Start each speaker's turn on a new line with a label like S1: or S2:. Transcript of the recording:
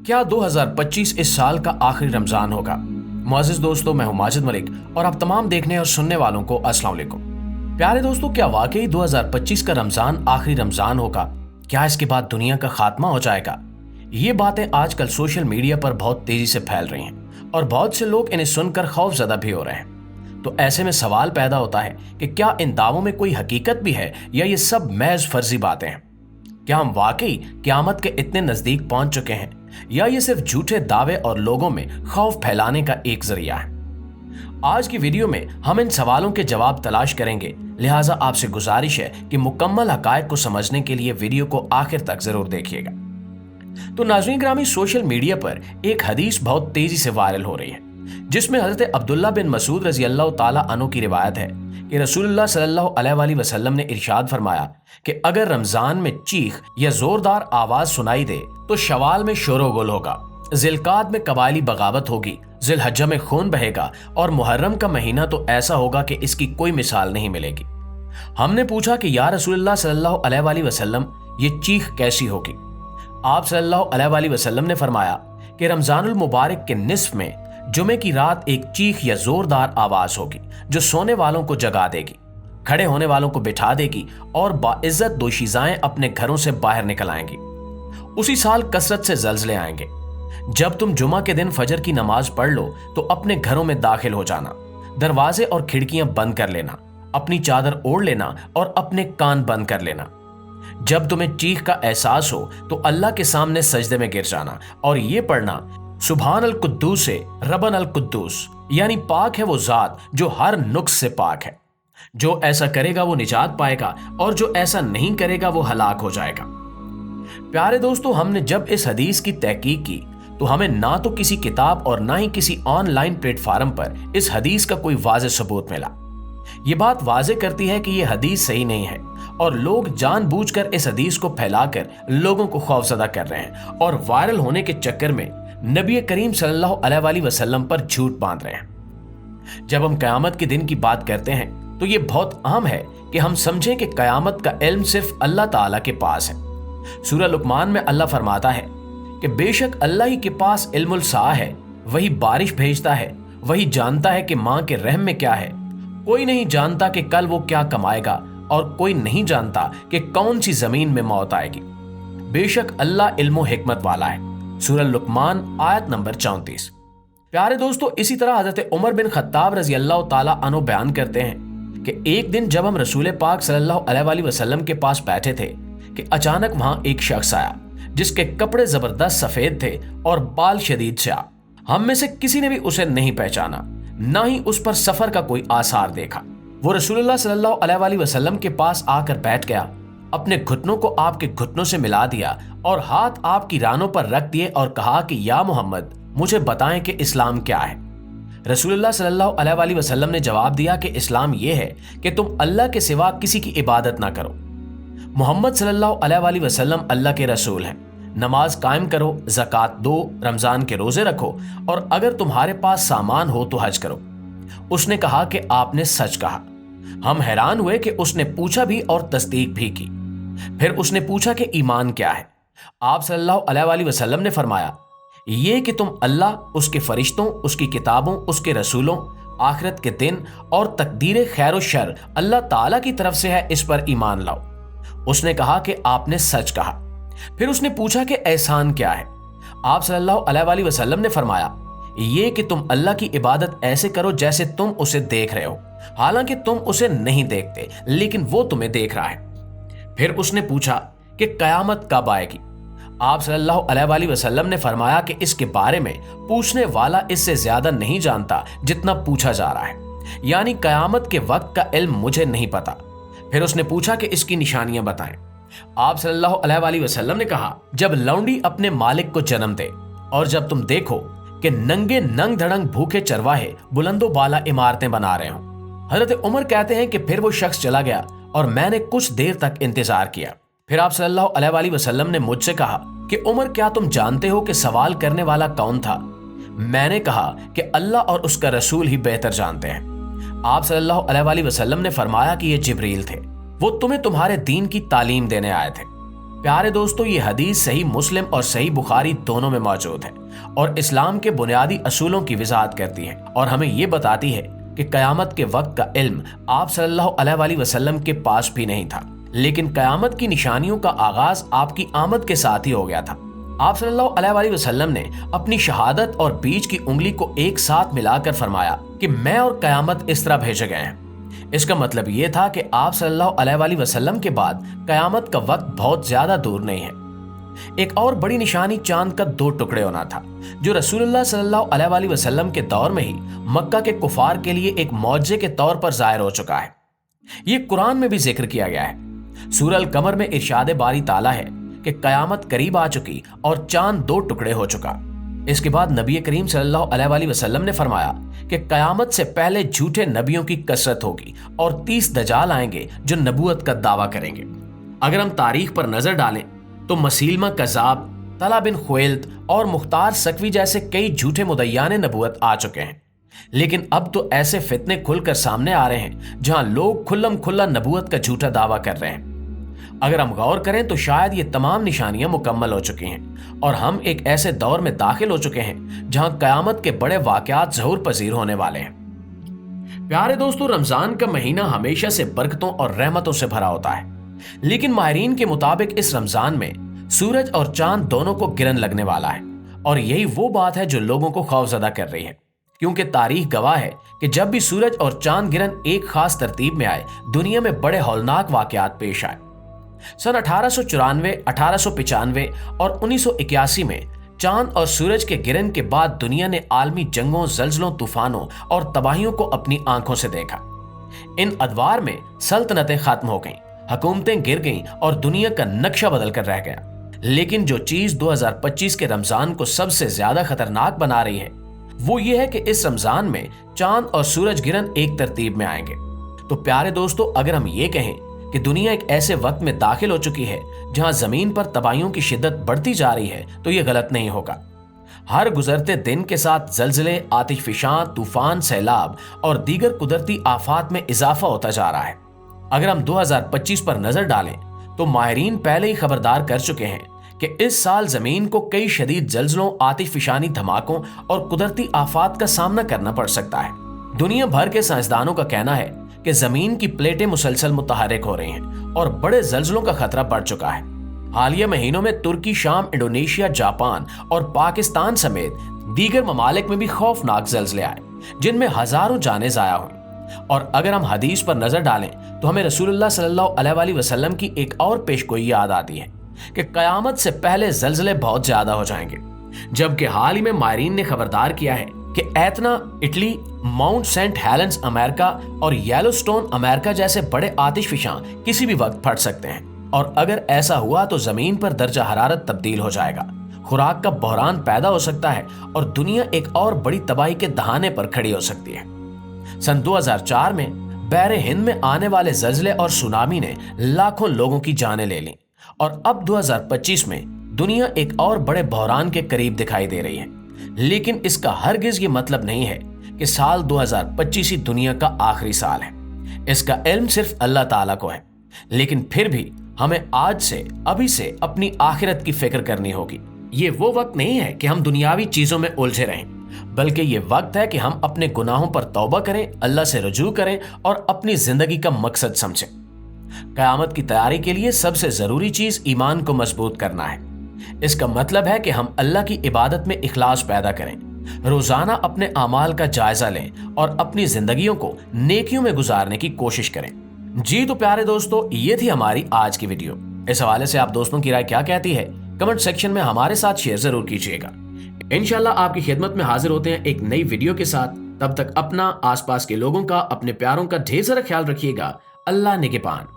S1: क्या 2025 इस साल का आखिरी रमजान होगा? मुअज़्ज़िज़ दोस्तों, मैं हूं माजिद मलिक और आप तमाम देखने और सुनने वालों को अस्सलाम वालेकुम। प्यारे दोस्तों, क्या वाकई 2025 का रमजान आखिरी रमजान होगा? क्या इसके बाद दुनिया का खात्मा हो जाएगा? ये बातें आजकल सोशल मीडिया पर बहुत तेजी से फैल रही हैं और बहुत से लोग इन्हें सुनकर खौफजदा भी हो रहे हैं। तो ऐसे में सवाल पैदा होता है कि क्या इन दावों में कोई हकीकत भी है या ये सब महज फर्जी बातें हैं? क्या हम वाकई क़यामत के इतने नजदीक पहुंच चुके हैं या ये सिर्फ झूठे दावे और लोगों में खौफ फैलाने का एक जरिया है? आज की वीडियो में हम इन सवालों के जवाब तलाश करेंगे, लिहाजा आपसे गुजारिश है कि मुकम्मल हकायक को समझने के लिए वीडियो को आखिर तक जरूर देखिएगा। तो नाज़रीन ग्रामी, सोशल मीडिया पर एक हदीस बहुत तेजी से वायरल हो रही है जिसमें हजरत अब्दुल्ला बिन मसूद रजी अल्लाह ताला अन्हु की रिवायत है कि रसूलुल्लाह सल्लल्लाहु अलैहि वसल्लम ने इरशाद फरमाया कि अगर रमजान में चीख या जोरदार आवाज सुनाई दे तो शवाल में शोरोगुल होगा, जिलकाद में कबायली बगावत होगी, जिलहज्जा में खून बहेगा और मुहर्रम का महीना तो ऐसा होगा कि इसकी कोई मिसाल नहीं मिलेगी। हमने पूछा कि या रसूलुल्लाह सल्लल्लाहु अलैहि वसल्लम, ये चीख कैसी होगी? आप सल्लल्लाहु अलैहि वसल्लम ने फरमाया कि रमजानुल मुबारक के निस्फ में जुमे की रात एक चीख या जोरदार आवाज होगी जो सोने वालों को जगा देगी, खड़े होने वालों को बिठा देगी और बाइज्जत दोशीज़ाएं अपने घरों से बाहर निकल आएंगी। उसी साल कसरत से ज़लज़ले आएंगे। जब तुम जुमा के दिन फजर की नमाज पढ़ लो तो अपने घरों में दाखिल हो जाना, दरवाजे और खिड़कियां बंद कर लेना, अपनी चादर ओढ़ लेना और अपने कान बंद कर लेना। जब तुम्हें चीख का एहसास हो तो अल्लाह के सामने सजदे में गिर जाना और ये पढ़ना, सुभान अल कुद्दूस से रबन अल कुद्दूस, यानी पाक है वो जात जो हर नुक्स से पाक है। जो ऐसा करेगा वो निजात पाएगा और जो ऐसा नहीं करेगा वो हलाक हो जाएगा। प्यारे दोस्तों, हमने जब इस हदीस की तहकीक की तो हमें ना तो किसी किताब और ना ही किसी ऑनलाइन प्लेटफार्म पर इस हदीस का कोई वाज़ेह सबूत मिला। ये बात वाज़ेह करती है कि यह हदीस सही नहीं है और लोग जानबूझकर इस हदीस को फैलाकर लोगों को खौफजदा कर रहे हैं और वायरल होने के चक्कर में नबी करीम सल्लल्लाहु अलैहि वसल्लम पर झूठ बांध रहे हैं। जब हम क़यामत के दिन की बात करते हैं तो ये बहुत अहम है कि हम समझें कि क़यामत का इल्म सिर्फ अल्लाह ताला के पास है। सूरह लुक़मान में अल्लाह फरमाता है कि बेशक अल्लाह ही के पास इल्मुल साअ है, वही बारिश भेजता है, वही जानता है कि माँ के रहम में क्या है। कोई नहीं जानता कि कल वो क्या कमाएगा और कोई नहीं जानता कि कौन सी जमीन में मौत आएगी। बेशक अल्लाह इल्मो हिकमत वाला है। सूरह लुक़मान आयत नंबर 34। प्यारे दोस्तों, इसी तरह हजरत उमर बिन खत्ताब रजी अल्लाह ताला अन्हु बयान करते हैं कि एक दिन जब हम रसूल पाक सल्लल्लाहु अलैहि वसल्लम के पास बैठे थे कि अचानक वहां एक शख्स आया जिसके कपड़े जबरदस्त सफेद थे और बाल शदीद स्याह। हम में से किसी ने भी उसे नहीं पहचाना, ना ही उस पर सफर का कोई आसार देखा। वो रसूलुल्लाह सल्लल्लाहु अलैहि वसल्लम के पास आकर बैठ गया, अपने घुटनों को आपके घुटनों से मिला दिया और हाथ आपकी रानों पर रख दिए और कहा कि या मोहम्मद, मुझे बताएं कि इस्लाम क्या है। रसूलुल्लाह सल्लल्लाहु अलैहि वसल्लम ने जवाब दिया कि इस्लाम यह है कि तुम अल्लाह के सिवा किसी की इबादत ना करो। मोहम्मद सल्लल्लाहु अलैहि वसल्लम अल्लाह के रसूल हैं। नमाज कायम करो, ज़कात दो, रमजान के रोजे रखो और अगर तुम्हारे पास सामान हो तो हज करो। उसने कहा कि आपने सच कहा। हम हैरान हुए कि उसने पूछा भी और तस्दीक भी की। फिर उसने पूछा कि ईमान क्या है? आप सल्लल्लाहु अलैहि वसल्लम ने फरमाया, ये कि तुम अल्लाह, उसके फरिश्तों, उसकी किताबों, उसके रसूलों, आखिरत के दिन और तकदीर खैर और शर अल्लाह ताला की तरफ से है, इस पर ईमान लाओ। उसने कहा कि आपने सच कहा। फिर उसने पूछा कि एहसान क्या है? आप सल्लल्लाहु अलैहि वसल्लम ने फरमाया, ये कि तुम अल्लाह की इबादत ऐसे करो जैसे तुम उसे देख रहे हो, हालांकि तुम उसे नहीं देखते लेकिन वो तुम्हें देख रहा है। फिर उसने पूछा कि कयामत कब आएगी? आप सल्लल्लाहु अलैहि वसल्लम ने फरमाया कि इसके बारे में पूछने वाला इससे ज्यादा नहीं जानता जितना पूछा जा रहा है, यानी कयामत के वक्त का इल्म मुझे नहीं पता। फिर उसने पूछा कि इसकी निशानियां बताएं। आप सल्लल्लाहु अलैहि वसल्लम ने कहा, जब लौंडी अपने मालिक को जन्म दे और जब तुम देखो कि नंगे नंग धड़ंग भूखे चरवाहे बुलंदो बाला इमारतें बना रहे हों। हजरत उमर कहते हैं कि फिर वो शख्स चला गया और मैंने कुछ देर तक इंतजार किया। फिर आप सल्लल्लाहु अलैहि वसल्लम ने मुझसे कहा कि उमर, क्या तुम जानते हो कि सवाल करने वाला कौन था? मैंने कहा कि अल्लाह और उसका रसूल ही बेहतर जानते हैं। आप सल्लल्लाहु अलैहि वसल्लम ने फरमाया कि ये जिब्रील थे, वो तुम्हें तुम्हारे दीन की तालीम देने आए थे। प्यारे दोस्तों, ये हदीस सही मुस्लिम और सही बुखारी दोनों में मौजूद है और इस्लाम के बुनियादी असूलों की वजाहत करती है और हमें ये बताती है कि कयामत के वक्त का इल्म आप सल्लल्लाहु अलैहि वसल्लम के पास भी नहीं था, लेकिन कयामत की निशानियों का आगाज आपकी आमद के साथ ही हो गया था। आप सल्लल्लाहु अलैहि वसल्लम ने अपनी शहादत और बीच की उंगली को एक साथ मिलाकर फरमाया कि मैं और कयामत इस तरह भेजे गए हैं। इसका मतलब ये था कि आप सल्लल्लाहु अलैहि वसल्लम के बाद कयामत का वक्त बहुत ज्यादा दूर नहीं है। एक और बड़ी निशानी चांद का 2 टुकड़े होना था, जो रसूलुल्लाह सल्लल्लाहु अलैहि वसल्लम के दौर में ही मक्का के कुफार के लिए एक मौजे के तौर पर जाहिर हो चुका है। ये कुरान में भी जिक्र किया गया है। सूरह अल कमर में इरशाद बारी ताला है कि कयामत करीब आ चुकी और चांद 2 टुकड़े हो चुका। इसके बाद नबी करीम सल्लल्लाहु अलैहि वसल्लम ने फरमाया कि कयामत से पहले झूठे नबियों की कसरत होगी और 30 दजाल आएंगे जो नबूवत का दावा करेंगे। अगर हम तारीख पर नजर डालें तो मसीलमा कज़ाब, तला बिन खुवैल्द और मुख्तार सकवी जैसे कई झूठे मुदय्याने नबूवत आ चुके हैं, लेकिन अब तो ऐसे फितने खुलकर सामने आ रहे हैं जहां लोग खुल्लम खुल्ला नबूवत का झूठा दावा कर रहे हैं। अगर हम गौर करें तो शायद ये तमाम निशानियां मुकम्मल हो चुकी हैं और हम एक ऐसे दौर में दाखिल हो चुके हैं जहां कयामत के बड़े वाकयात ज़हूर पजीर होने वाले हैं। प्यारे दोस्तों, रमजान का महीना हमेशा से बरकतों और रहमतों से भरा होता है, लेकिन माहिरीन के मुताबिक इस रमजान में सूरज और चांद दोनों को गिरन लगने वाला है और यही वो बात है जो लोगों को खौफजदा कर रही है, क्योंकि तारीख गवाह है कि जब भी सूरज और चांद गिरन एक खास तरतीब में आए, दुनिया में बड़े हौलनाक वाकयात पेश आए। सन 1894, 1895 और 1981 में चांद और सूरज के गिरन के बाद दुनिया ने आलमी जंगों, जल्जलों, तूफानों और तबाहियों को अपनी आंखों से देखा। इन अदवार में सल्तनतें खत्म हो गईं, हुकूमतें गिर गईं और दुनिया का नक्शा बदल कर रह गया। लेकिन जो चीज 2025 के रमजान को सबसे ज्यादा खतरनाक बना रही है वो ये है कि इस रमजान में चांद और सूरज गिरन एक तरतीब में आएंगे। तो प्यारे दोस्तों, अगर हम ये कहें कि दुनिया एक ऐसे वक्त में दाखिल हो चुकी है जहां जमीन पर तबाहियों की शिद्दत बढ़ती जा रही है, तो यह गलत नहीं होगा। हर गुजरते दिन के साथ जल्जले, आतिशफिशां, तूफान, सैलाब और दीगर कुदरती आफात में इजाफा होता जा रहा है। अगर हम 2025 पर नजर डालें तो माहिरीन पहले ही खबरदार कर चुके हैं कि इस साल जमीन को कई शदीद जल्जलों, आतिशफिशानी धमाकों और कुदरती आफात का सामना करना पड़ सकता है। दुनिया भर के साइंसदानों का कहना है कि जमीन की प्लेटें मुसलसल मुतहरिक हो रही हैं और बड़े जल्जलों का खतरा बढ़ चुका है। हालिया महीनों में तुर्की, शाम, इंडोनेशिया, जापान और पाकिस्तान समेत दीगर ममालिक में भी खौफनाक जल्जले आए, जिनमें हजारों जानें जाया हुई। और अगर हम हदीस पर नजर डालें तो हमें रसूलुल्लाह सल्लल्लाहु अलैहि वसल्लम की एक और पेशगोई याद आती है कि कयामत से पहले जल्जले बहुत ज्यादा हो जाएंगे, जबकि हाल ही में माहिरीन ने खबरदार किया है कि Etna Italy, Mount Saint Helens America और येलोस्टोन अमेरिका जैसे बड़े आतिशफिशां किसी भी वक्त फट सकते हैं और अगर ऐसा हुआ तो जमीन पर दर्जा हरारत तब्दील हो जाएगा, खुराक का बहरान पैदा हो सकता है और दुनिया एक और बड़ी तबाही के दहाने पर खड़ी हो सकती है। सन 2004 में बहरे हिंद में आने वाले जल्जले और सुनामी ने लाखों लोगों की जानें ले ली और अब 2025 में दुनिया एक और बड़े बहरान के करीब दिखाई दे रही है। लेकिन इसका हरगिज ये मतलब नहीं है कि साल 2025 ही दुनिया का आखिरी साल है। इसका इल्म सिर्फ अल्लाह ताला को है, लेकिन फिर भी हमें आज से, अभी से अपनी आखिरत की फिक्र करनी होगी। ये वो वक्त नहीं है कि हम दुनियावी चीजों में उलझे रहें, बल्कि ये वक्त है कि हम अपने गुनाहों पर तौबा करें, अल्लाह से रुजू करें और अपनी जिंदगी का मकसद समझें। क़यामत की तैयारी के लिए सबसे जरूरी चीज ईमान को मजबूत करना है। इसका मतलब है कि हम अल्लाह की इबादत में इखलास पैदा करें, रोजाना अपने अमाल का जायजा लें और अपनी जिंदगियों को नेकियों में गुजारने की कोशिश करें। जी तो प्यारे दोस्तों, ये थी हमारी आज की वीडियो। इस हवाले से आप दोस्तों की राय क्या कहती है, कमेंट सेक्शन में हमारे साथ शेयर जरूर कीजिएगा। इंशाल्लाह आपकी खिदमत में हाजिर होते हैं एक नई वीडियो के साथ। तब तक अपना, आसपास के लोगों का, अपने प्यारों का ढेर सारा ख्याल रखिएगा। अल्लाह निगहबान।